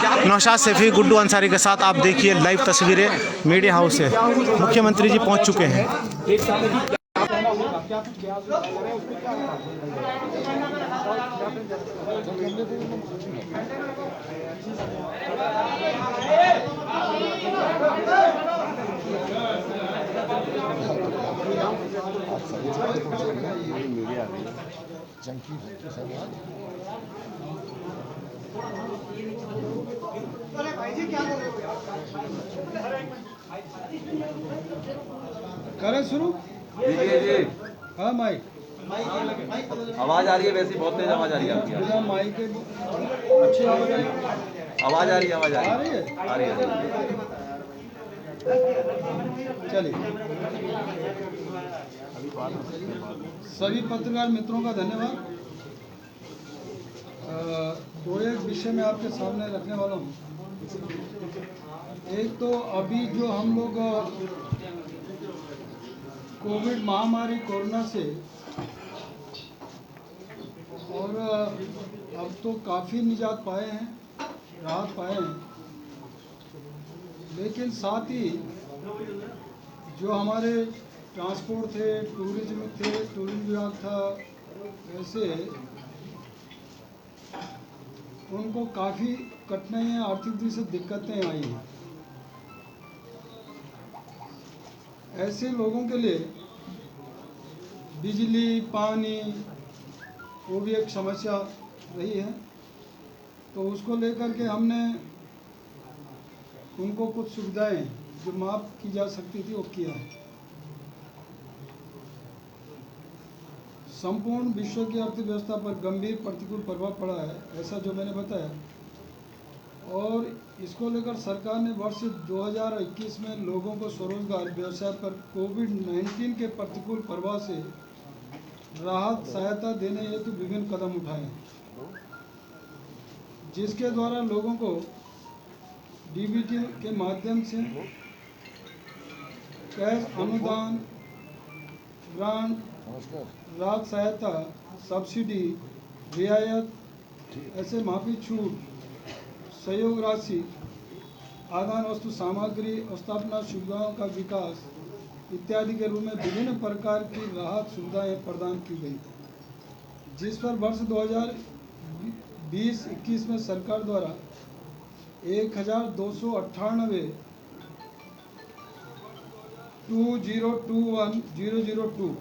नौशाद सैफी, गुड्डू अंसारी के साथ आप देखिए लाइव तस्वीरें मीडिया हाउस से। मुख्यमंत्री जी पहुंच चुके हैं। करें शुरू? जी। हाँ माइक आवाज आ रही है, वैसे बहुत तेज आवाज आ रही है आपकी। बिना माइक के अच्छी आवाज आवाज आ रही है, आवाज आ रही है। आ रही है। चलिए, सभी पत्रकार मित्रों का धन्यवाद। दो एक विषय में आपके सामने रखने वाला हूँ। एक तो अभी जो हम लोग कोविड महामारी कोरोना से और अब तो काफ़ी निजात पाए हैं, राहत पाए हैं, लेकिन साथ ही जो हमारे ट्रांसपोर्ट थे, टूरिज्म विभाग था, वैसे उनको काफ़ी कठिनाइयाँ, आर्थिक दृष्टि से दिक्कतें आई हैं। ऐसे लोगों के लिए बिजली, पानी वो भी एक समस्या रही है। तो उसको लेकर के हमने उनको कुछ सुविधाएं जो माफ़ की जा सकती थी वो किया है। संपूर्ण विश्व की अर्थव्यवस्था पर गंभीर प्रतिकूल प्रभाव पड़ा है, ऐसा जो मैंने बताया। और इसको लेकर सरकार ने वर्ष 2021 में लोगों को स्वरोजगार व्यवसाय पर कोविड-19 के प्रतिकूल प्रभाव से राहत सहायता देने हेतु विभिन्न कदम उठाए हैं, जिसके द्वारा लोगों को डीबीटी के माध्यम से कैश अनुदान, ग्रांट, राहत सहायता, सब्सिडी, रियायत, ऐसे माफी छूट, सहयोग राशि, आदान वस्तु सामग्री, स्थापना सुविधाओं का विकास इत्यादि के रूप में विभिन्न प्रकार की राहत सुविधाएं प्रदान की गई, जिस पर वर्ष 2020-21 में सरकार द्वारा 1298 2021-002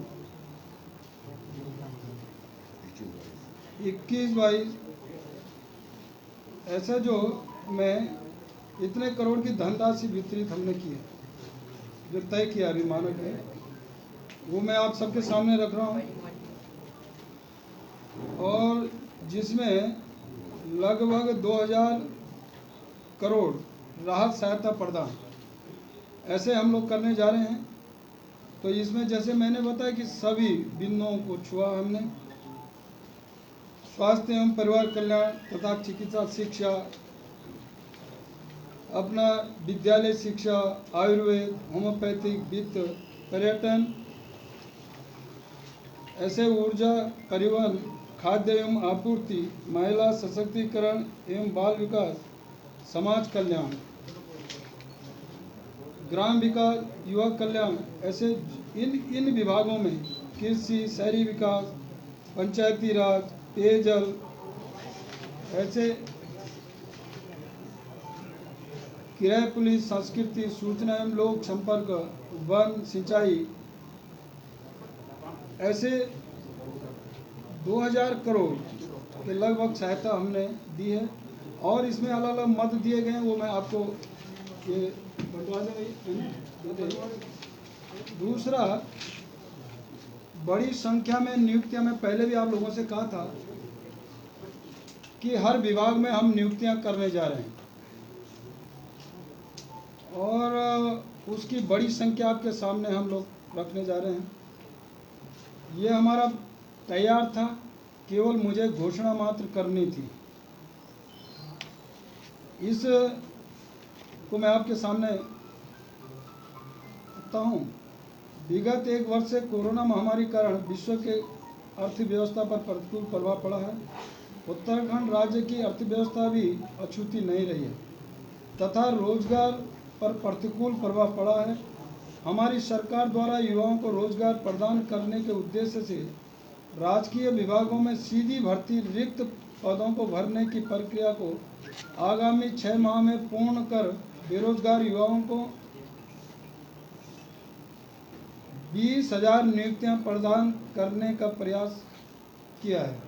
21-22 ऐसा जो मैं इतने करोड़ की धनराशि वितरित हमने की है, जो तय किया अभी मानक है, वो मैं आप सबके सामने रख रहा हूँ। और जिसमें लगभग 2000 करोड़ राहत सहायता प्रदान ऐसे हम लोग करने जा रहे हैं। तो इसमें जैसे मैंने बताया कि सभी बिंदुओं को छुआ हमने। स्वास्थ्य एवं परिवार कल्याण तथा चिकित्सा शिक्षा, अपना विद्यालय शिक्षा, आयुर्वेद, होम्योपैथिक, वित्त, पर्यटन, ऐसे ऊर्जा, परिवहन, खाद्य एवं आपूर्ति, महिला सशक्तिकरण एवं बाल विकास, समाज कल्याण, ग्राम विकास, युवा कल्याण, ऐसे इन विभागों में कृषि, शहरी विकास, पंचायती राज, पेयजल, ऐसे किराया पुलिस, संस्कृति, सूचना एवं लोक संपर्क, वन, सिंचाई, ऐसे 2000 करोड़ के लगभग सहायता हमने दी है। और इसमें अलग अलग मद दिए गए हैं, वो मैं आपको ये बंटवा देंगे। दूसरा, बड़ी संख्या में नियुक्तियां, मैं पहले भी आप लोगों से कहा था कि हर विभाग में हम नियुक्तियां करने जा रहे हैं, और उसकी बड़ी संख्या आपके सामने हम लोग रखने जा रहे हैं। ये हमारा तैयार था, केवल मुझे घोषणा मात्र करनी थी। इस को मैं आपके सामने रखता हूँ। विगत एक वर्ष से कोरोना महामारी कारण विश्व के अर्थव्यवस्था पर प्रतिकूल प्रभाव पड़ा है। उत्तराखंड राज्य की अर्थव्यवस्था भी अछूती नहीं रही है तथा रोजगार पर प्रतिकूल प्रभाव पड़ा है। हमारी सरकार द्वारा युवाओं को रोजगार प्रदान करने के उद्देश्य से राजकीय विभागों में सीधी भर्ती रिक्त पदों को भरने की प्रक्रिया को आगामी 6 माह में पूर्ण कर बेरोजगार युवाओं को 20,000 नियुक्तियां प्रदान करने का प्रयास किया है।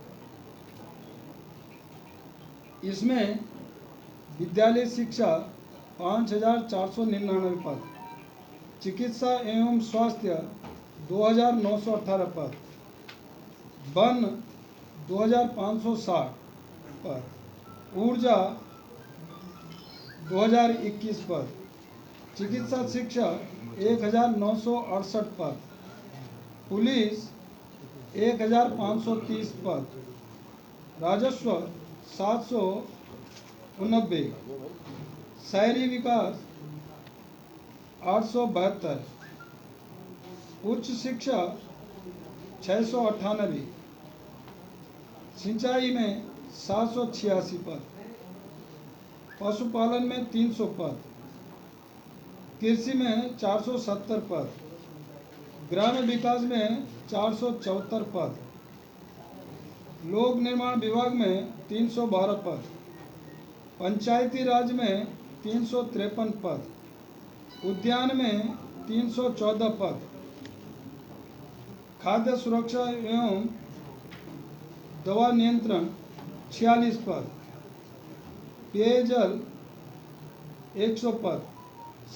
इसमें विद्यालय शिक्षा 5,499 पद, चिकित्सा एवं स्वास्थ्य 2,918 पद, वन 2,560 पद, ऊर्जा 2,021 पद, चिकित्सा शिक्षा 1,968 पद, पुलिस 1,530 पद, राजस्व 789, शहरी विकास 872, उच्च शिक्षा 698, सिंचाई में 786 पद, पशुपालन में 300 पद, कृषि में 470 पद, ग्रामीण विकास में 474 पद, लोक निर्माण विभाग में 312 पद, पंचायती राज में 353 पद, उद्यान में 314 पद, खाद्य सुरक्षा एवं दवा नियंत्रण 46 पद, पेयजल 100 पद,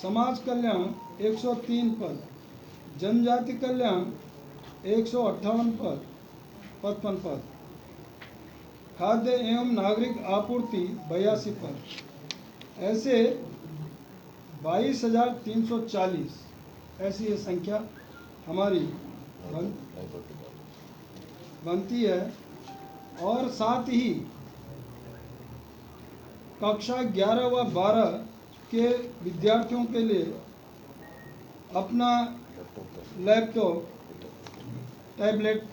समाज कल्याण 103 पद, जनजाति कल्याण 158 पद 55 पद, खाद्य एवं नागरिक आपूर्ति 82 पद, ऐसे 22,340 ऐसी ये संख्या हमारी बनती है। और साथ ही कक्षा 11 व 12 के विद्यार्थियों के लिए अपना लैपटॉप, टैबलेट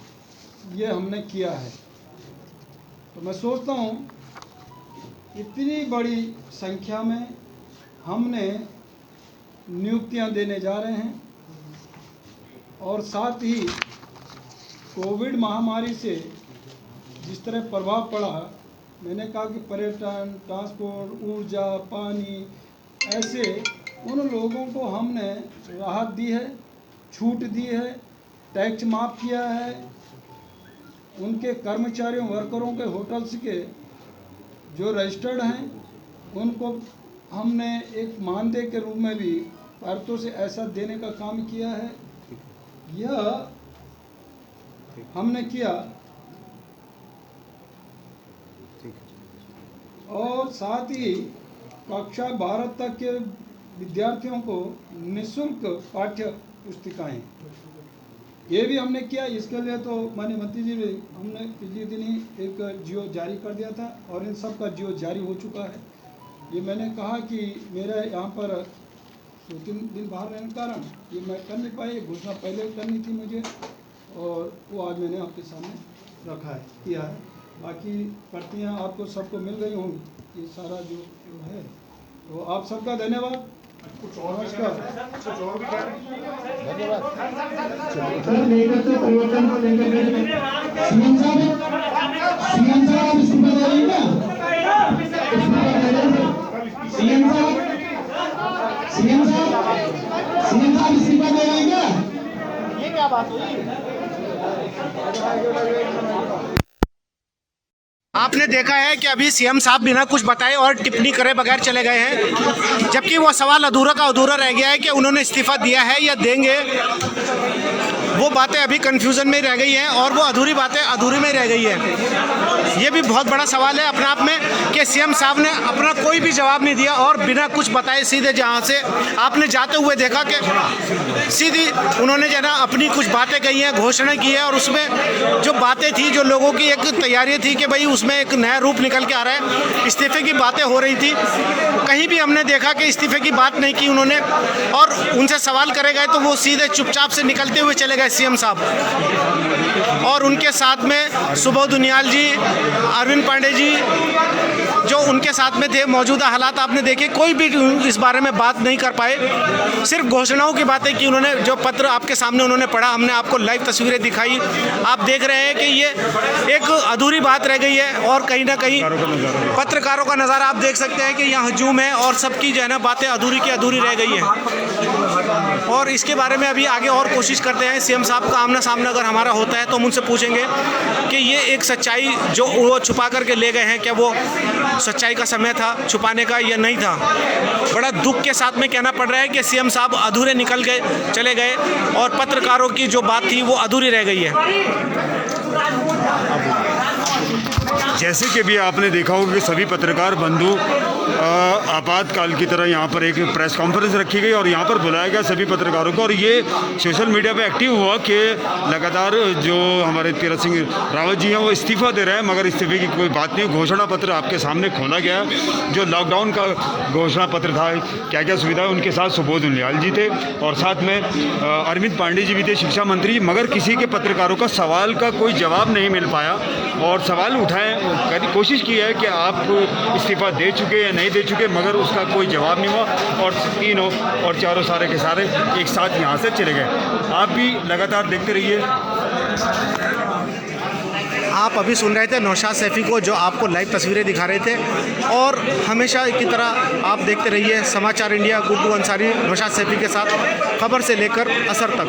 ये हमने किया है। तो मैं सोचता हूँ इतनी बड़ी संख्या में हमने नियुक्तियां देने जा रहे हैं और साथ ही कोविड महामारी से जिस तरह प्रभाव पड़ा, मैंने कहा कि पर्यटन, ट्रांसपोर्ट, ऊर्जा, पानी, ऐसे उन लोगों को हमने राहत दी है, छूट दी है, टैक्स माफ़ किया है। उनके कर्मचारियों, वर्करों के होटल्स के जो रजिस्टर्ड हैं उनको हमने एक मानदेय के रूप में भी भारतों से ऐसा देने का काम किया है। यह हमने किया और साथ ही कक्षा 12 तक के विद्यार्थियों को निःशुल्क पाठ्य पुस्तिकाएं ये भी हमने किया। इसके लिए तो माननीय मंत्री जी भी हमने पिछले दिन ही एक जियो जारी कर दिया था और इन सब का जियो जारी हो चुका है। ये मैंने कहा कि मेरा यहाँ पर 2-3 दिन बाहर रहने के कारण ये मैं कर नहीं पाई, घोषणा पहले करनी थी मुझे और वो आज मैंने आपके सामने रखा है, किया है। बाकी प्रतियाँ आपको सबको मिल गई होंगी, ये सारा जो है। तो आप सबका धन्यवाद। नमस्कार। परिवर्तन को लेकर सीएम साहब इस्तीफा दे रही है सीएम साहब इस्तीफा दे रही है। ये क्या बात हुई? आपने देखा है कि अभी सीएम साहब बिना कुछ बताए और टिप्पणी करे बगैर चले गए हैं, जबकि वो सवाल अधूरा का अधूरा रह गया है कि उन्होंने इस्तीफा दिया है या देंगे। वो बातें अभी कंफ्यूजन में रह गई हैं और वो अधूरी बातें अधूरी में रह गई है। ये भी बहुत बड़ा सवाल है अपने आप में कि सीएम साहब ने अपना कोई भी जवाब नहीं दिया और बिना कुछ बताए सीधे जहाँ से आपने जाते हुए देखा कि सीधी उन्होंने जो ना अपनी कुछ बातें कही हैं, घोषणा की है और उसमें जो बातें थी, जो लोगों की एक तैयारी थी कि भाई उसमें एक नया रूप निकल के आ रहा है, इस्तीफे की बातें हो रही थी। कहीं भी हमने देखा कि इस्तीफे की बात नहीं की उन्होंने और उनसे सवाल करे गए तो वो सीधे चुपचाप से निकलते हुए चले गए है सीएम साहब, और उनके साथ में सुबोध उनियाल जी, अरविंद पांडे जी जो उनके साथ में थे। मौजूदा हालात आपने देखे, कोई भी इस बारे में बात नहीं कर पाए, सिर्फ घोषणाओं की बातें की उन्होंने। जो पत्र आपके सामने उन्होंने पढ़ा, हमने आपको लाइव तस्वीरें दिखाई, आप देख रहे हैं कि ये एक अधूरी बात रह गई है। और कहीं ना कहीं पत्रकारों का नज़ारा आप देख सकते हैं कि यहाँ हजूम है और सबकी जो है ना बातें अधूरी की अधूरी रह गई है। और इसके बारे में अभी आगे और कोशिश करते हैं। सीएम साहब का आमना सामना अगर हमारा होता है तो हम उनसे पूछेंगे कि ये एक सच्चाई जो वो छुपा करके ले गए हैं, क्या वो सच्चाई का समय था छुपाने का या नहीं था। बड़ा दुख के साथ में कहना पड़ रहा है कि सीएम साहब अधूरे निकल गए, चले गए, और पत्रकारों की जो बात थी वो अधूरी रह गई है। जैसे कि भी आपने देखा होगा कि सभी पत्रकार बंधु आपातकाल की तरह यहाँ पर एक प्रेस कॉन्फ्रेंस रखी गई और यहाँ पर बुलाया गया सभी पत्रकारों को। और ये सोशल मीडिया पे एक्टिव हुआ कि लगातार जो हमारे तीरथ सिंह रावत जी हैं वो इस्तीफ़ा दे रहे हैं, मगर इस्तीफे की कोई बात नहीं। घोषणा पत्र आपके सामने खोला गया, जो लॉकडाउन का घोषणा पत्र था, क्या क्या सुविधा है। उनके साथ सुबोध उनियाल जी थे और साथ में अरविंद पांडे जी भी थे, शिक्षा मंत्री। मगर किसी के पत्रकारों का सवाल का कोई जवाब नहीं मिल पाया और सवाल उठाएं, कोशिश की है कि आप इस्तीफ़ा दे चुके या नहीं दे चुके, मगर उसका कोई जवाब नहीं हुआ। और तीनों और चारों सारे के सारे एक साथ यहाँ से चले गए। आप भी लगातार देखते रहिए। आप अभी सुन रहे थे नौशाद सैफी को, जो आपको लाइव तस्वीरें दिखा रहे थे। और हमेशा की तरह आप देखते रहिए समाचार इंडिया। गुड्डू अंसारी नौशाद सैफी के साथ, खबर से लेकर असर तक।